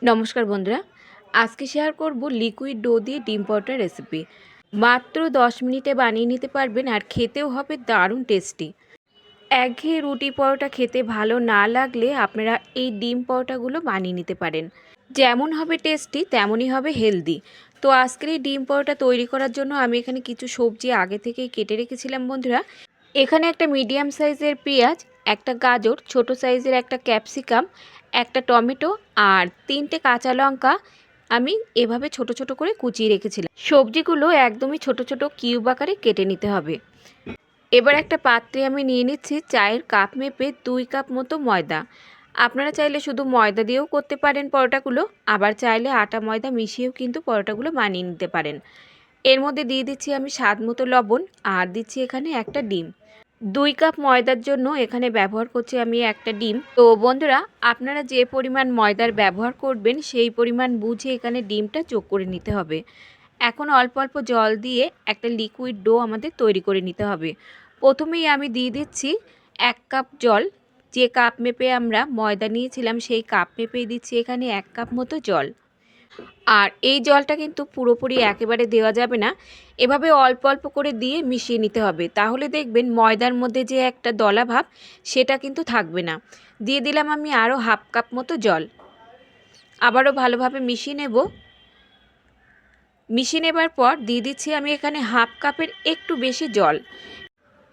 নমস্কার বন্ধুরা, আজকে শেয়ার করব লিকুইড ডো দিয়ে ডিম পরোটার রেসিপি। মাত্র 10 মিনিটে বানিয়ে নিতে পারবেন আর খেতেও হবে দারুণ টেস্টি। একঘেয়ে রুটি পরোটা খেতে ভালো না লাগলে আপনারা এই ডিম পরোটাগুলো বানিয়ে নিতে পারেন। যেমন হবে টেস্টি তেমনই হবে হেলদি। তো আজকের এই ডিম পরোটা তৈরি করার জন্য আমি এখানে কিছু সবজি আগে থেকেই কেটে রেখেছিলাম বন্ধুরা। এখানে একটা মিডিয়াম সাইজের পেঁয়াজ, একটা গাজর, ছোট সাইজের একটা ক্যাপসিকাম, একটা টমেটো আর 3টে কাঁচা লঙ্কা আমি এভাবে ছোট ছোট করে কুচিয়ে রেখেছিলাম। সবজিগুলো একদমই ছোট ছোট কিউব আকারে কেটে নিতে হবে। এবার একটা পাত্রে আমি নিয়ে নিচ্ছি চায়ের কাপ মেপে 2 কাপ মতো ময়দা। আপনারা চাইলে শুধু ময়দা দিয়েও করতে পারেন পরোটাগুলো, আবার চাইলে আটা ময়দা মিশিয়েও কিন্তু পরোটাগুলো বানিয়ে নিতে পারেন। এর মধ্যে দিয়ে দিচ্ছি আমি স্বাদ মতো লবণ আর দিচ্ছি এখানে একটা ডিম। 2 কাপ ময়দার জন্য এখানে ব্যবহার করছি আমি একটা ডিম। তো বন্ধুরা, আপনারা যে পরিমাণ ময়দার ব্যবহার করবেন সেই পরিমাণ বুঝে এখানে ডিমটা যোগ করে নিতে হবে। এখন অল্প অল্প জল দিয়ে একটা লিকুইড ডো আমাদের তৈরি করে নিতে হবে। প্রথমেই আমি দিয়ে দিচ্ছি 1 কাপ জল। যে কাপ মেপে আমরা ময়দা নিয়েছিলাম সেই কাপ মেপেই দিচ্ছি এখানে 1 কাপ মতো জল। আর এই জলটা কিন্তু পুরোপুরি একেবারে দেওয়া যাবে না, এভাবে অল্প অল্প করে দিয়ে মিশিয়ে নিতে হবে। তাহলে দেখবেন ময়দার মধ্যে যে একটা দলা ভাব সেটা কিন্তু থাকবে না। দিয়ে দিলাম আমি আরও হাফ কাপ মতো জল। আবারও ভালোভাবে মিশিয়ে নেব। মিশিয়ে নেবার পর দিয়ে দিচ্ছি আমি এখানে হাফ কাপের একটু বেশি জল।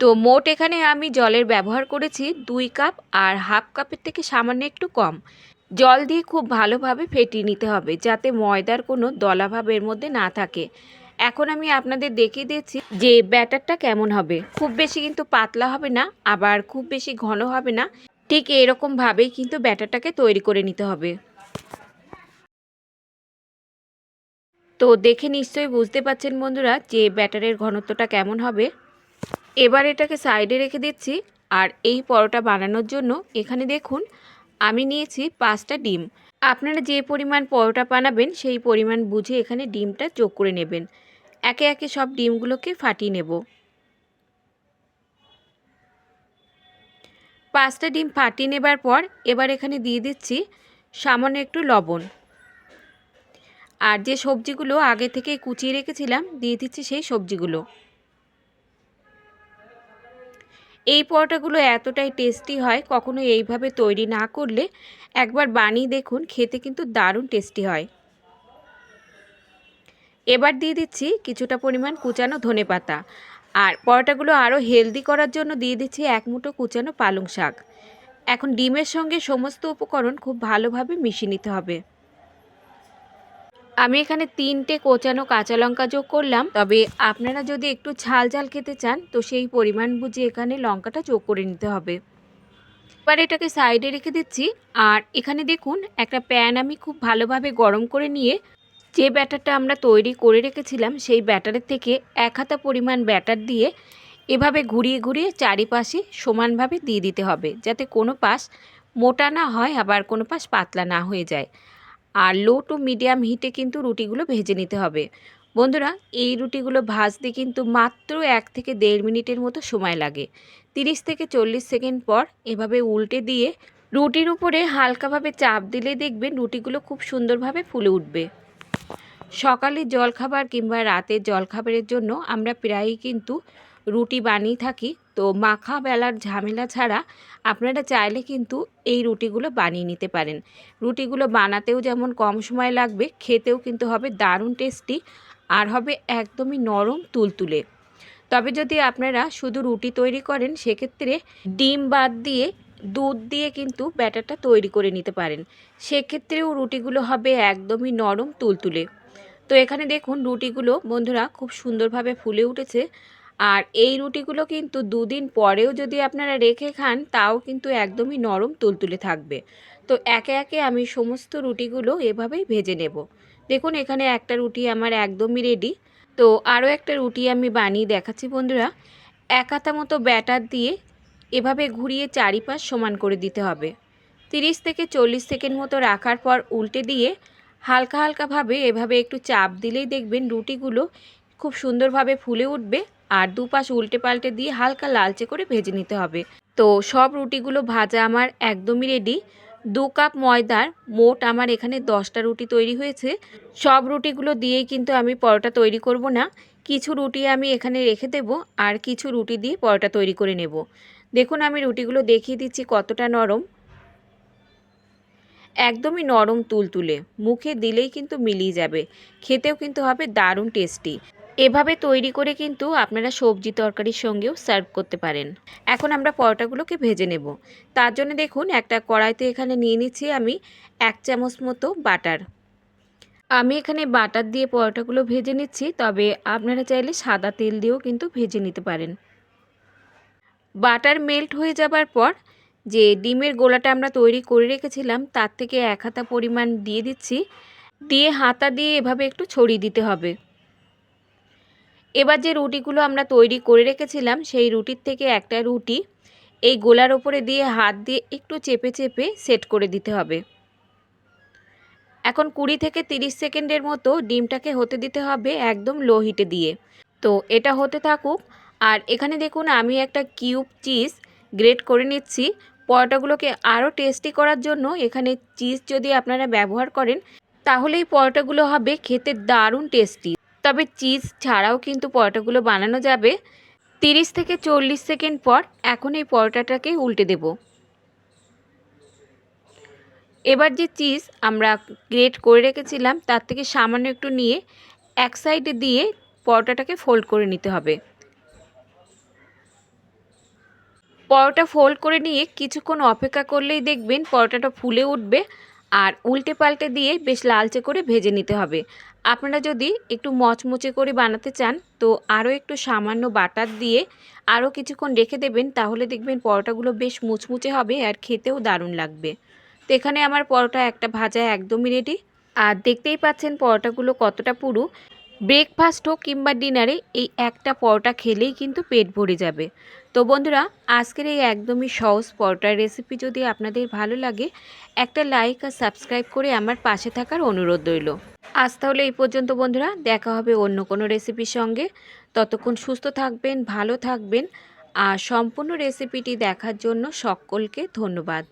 তো মোট এখানে আমি জলের ব্যবহার করেছি 2 কাপ, আর হাফ কাপের থেকে সামান্য একটু কম। জল দিয়ে খুব ভালোভাবে ফেটিয়ে নিতে হবে যাতে ময়দার কোনো দলাভাব এর মধ্যে না থাকে। এখন আমি আপনাদের দেখিয়ে দিচ্ছি যে ব্যাটারটা কেমন হবে। খুব বেশি কিন্তু পাতলা হবে না, আবার খুব বেশি ঘন হবে না। ঠিক এরকমভাবেই কিন্তু ব্যাটারটাকে তৈরি করে নিতে হবে। তো দেখে নিশ্চয়ই বুঝতে পারছেন বন্ধুরা যে ব্যাটারের ঘনত্বটা কেমন হবে। এবার এটাকে সাইডে রেখে দিচ্ছি। আর এই পরোটা বানানোর জন্য এখানে দেখুন আমি নিয়েছি 5টা ডিম। আপনারা যে পরিমাণ পরোটা বানাবেন সেই পরিমাণ বুঝে এখানে ডিমটা যোগ করে নেবেন। একে একে সব ডিমগুলোকে ফাটিয়ে নেব। 5টা ডিম ফাটিয়ে নেবার পর এবার এখানে দিয়ে দিচ্ছি সামান্য একটু লবণ। আর যে সবজিগুলো আগে থেকে কুচিয়ে রেখেছিলাম দিয়ে দিচ্ছি সেই সবজিগুলো। এই পরোটাগুলো এতটাই টেস্টি হয়, কখনো এইভাবে তৈরি না করলে একবার বানিয়ে দেখুন, খেতে কিন্তু দারুণ টেস্টি হয়। এবার দিয়ে দিচ্ছি কিছুটা পরিমাণ কুচানো ধনেপাতা। আর পরোটাগুলো আরও হেলদি করার জন্য দিয়ে দিচ্ছি 1 মুঠো কুচানো পালং শাক। এখন ডিমের সঙ্গে সমস্ত উপকরণ খুব ভালোভাবে মিশিয়ে নিতে হবে। আমি এখানে 3টে কোচানো কাঁচা লঙ্কা যোগ করলাম, তবে আপনারা যদি একটু ঝাল ঝাল খেতে চান তো সেই পরিমাণ বুঝে এখানে লঙ্কাটা যোগ করে নিতে হবে। এবার এটাকে সাইডে রেখে দিচ্ছি। আর এখানে দেখুন একটা প্যান আমি খুব ভালোভাবে গরম করে নিয়ে যে ব্যাটারটা আমরা তৈরি করে রেখেছিলাম সেই ব্যাটারের থেকে 1 হাতা পরিমাণ ব্যাটার দিয়ে এভাবে ঘুরিয়ে ঘুরিয়ে চারিপাশে সমানভাবে দিয়ে দিতে হবে, যাতে কোনো পাশ মোটা না হয় আবার কোনো পাশ পাতলা না হয়ে যায়। আর লো টু মিডিয়াম হিটে কিন্তু রুটিগুলো ভেজে নিতে হবে। বন্ধুরা, এই রুটিগুলো ভাজতে কিন্তু মাত্র 1 থেকে 1.5 মিনিটের মতো সময় লাগে। 30 থেকে 40 সেকেন্ড পর এভাবে উল্টে দিয়ে রুটির উপরে হালকাভাবে চাপ দিলে দেখবেন রুটিগুলো খুব সুন্দরভাবে ফুলে উঠবে। সকালের জলখাবার কিংবা রাতের জলখাবারের জন্য আমরা প্রায়ই কিন্তু রুটি বানিয়ে থাকি। তো মাখা বেলার ঝামেলা ছাড়া আপনারা চাইলে কিন্তু এই রুটিগুলো বানিয়ে নিতে পারেন। রুটিগুলো বানাতেও যেমন কম সময় লাগবে, খেতেও কিন্তু হবে দারুণ টেস্টি আর হবে একদমই নরম তুলতুলে। তবে যদি আপনারা শুধু রুটি তৈরি করেন সেক্ষেত্রে ডিম বাদ দিয়ে দুধ দিয়ে কিন্তু ব্যাটারটা তৈরি করে নিতে পারেন। সেক্ষেত্রেও রুটিগুলো হবে একদমই নরম তুলতুলে। তো এখানে দেখুন রুটিগুলো বন্ধুরা খুব সুন্দরভাবে ফুলে উঠেছে। আর এই রুটিগুলো কিন্তু 2 দিন পরেও যদি আপনারা রেখে খান তাও কিন্তু একদমই নরম তুলতুলে থাকবে। তো একে একে আমি সমস্ত রুটিগুলো এভাবেই ভেজে নেব। দেখুন এখানে একটা রুটি আমার একদমই রেডি। তো আরও একটা রুটি আমি বানিয়ে দেখাচ্ছি বন্ধুরা। 1 হাতা মতো ব্যাটার দিয়ে এভাবে ঘুরিয়ে চারিপাশ সমান করে দিতে হবে। 30 থেকে 40 সেকেন্ড মতো রাখার পর উল্টে দিয়ে হালকা হালকাভাবে এভাবে একটু চাপ দিলেই দেখবেন রুটিগুলো খুব সুন্দরভাবে ফুলে উঠবে। আর দুপাশ উল্টে পাল্টে দিয়ে হালকা লালচে করে ভেজে নিতে হবে। তো সব রুটিগুলো ভাজা আমার একদমই রেডি। 2 কাপ ময়দার মোট আমার এখানে 10টা রুটি তৈরি হয়েছে। সব রুটিগুলো দিয়েই কিন্তু আমি পরোটা তৈরি করব না, কিছু রুটি আমি এখানে রেখে দেব আর কিছু রুটি দিয়ে পরোটা তৈরি করে নেব। দেখুন আমি রুটিগুলো দেখিয়ে দিচ্ছি কতটা নরম, একদমই নরম তুলতুলে, মুখে দিলেই কিন্তু মিলিয়ে যাবে, খেতেও কিন্তু হবে দারুণ টেস্টি। এভাবে তৈরি করে কিন্তু আপনারা সবজি তরকারির সঙ্গেও সার্ভ করতে পারেন। এখন আমরা পরোটাগুলোকে ভেজে নেব। তার জন্য দেখুন একটা কড়াইতে এখানে নিয়ে নিচ্ছি আমি 1 চামচ মতো বাটার। আমি এখানে বাটার দিয়ে পরোটাগুলো ভেজে নিচ্ছি, তবে আপনারা চাইলে সাদা তেল দিয়েও কিন্তু ভেজে নিতে পারেন। বাটার মেল্ট হয়ে যাবার পর যে ডিমের গোলাটা আমরা তৈরি করে রেখেছিলাম তার থেকে 1 হাতা পরিমাণ দিয়ে দিচ্ছি, দিয়ে হাতা দিয়ে এভাবে একটু ছড়িয়ে দিতে হবে। এবার যে রুটিগুলো আমরা তৈরি করে রেখেছিলাম সেই রুটির থেকে একটা রুটি এই গোলার ওপরে দিয়ে হাত দিয়ে একটু চেপে চেপে সেট করে দিতে হবে। এখন 20 থেকে 30 সেকেন্ডের মতো ডিমটাকে হতে দিতে হবে একদম লো হিটে দিয়ে। তো এটা হতে থাকুক। আর এখানে দেখুন আমি একটা কিউব চিজ গ্রেট করে নিচ্ছি। পরোটাগুলোকে আরও টেস্টি করার জন্য এখানে চিজ যদি আপনারা ব্যবহার করেন তাহলে এই পরোটাগুলো হবে খেতে দারুণ টেস্টি। তবে চিজ ছাড়াও কিন্তু পরোটাগুলো বানানো যাবে। 30 থেকে 40 সেকেন্ড পর এখন এই পরোটাটাকে উল্টে দেব। এবার যে চিজ আমরা গ্রেট করে রেখেছিলাম তার থেকে সামান্য একটু নিয়ে এক সাইডে দিয়ে পরোটাটাকে ফোল্ড করে নিতে হবে। পরোটা ফোল্ড করে নিয়ে কিছুক্ষণ অপেক্ষা করলেই দেখবেন পরোটাটা ফুলে উঠবে আর উল্টে পাল্টে দিয়ে বেশ লালচে করে ভেজে নিতে হবে। আপনারা যদি একটু মচমচে করে বানাতে চান তো আরও একটু সামান্য বাটার দিয়ে আরও কিছুক্ষণ রেখে দেবেন, তাহলে দেখবেন পরোটাগুলো বেশ মুচমুচে হবে আর খেতেও দারুণ লাগবে। তো এখানে আমার পরোটা একটা ভাজা একদমই রেডি। আর দেখতেই পাচ্ছেন পরোটাগুলো কতটা পুরু। ব্রেকফাস্ট হোক কিংবা ডিনারে এই একটা পরোটা খেলেই কিন্তু পেট ভরে যাবে। তো বন্ধুরা, আজকের এই একদমই সহজ পরোটার রেসিপি যদি আপনাদের ভালো লাগে একটা লাইক আর সাবস্ক্রাইব করে আমার পাশে থাকার অনুরোধ রইল। আজ তাহলে এই পর্যন্ত বন্ধুরা, দেখা হবে অন্য কোনো রেসিপির সঙ্গে। ততক্ষণ সুস্থ থাকবেন, ভালো থাকবেন আর সম্পূর্ণ রেসিপিটি দেখার জন্য সকলকে ধন্যবাদ।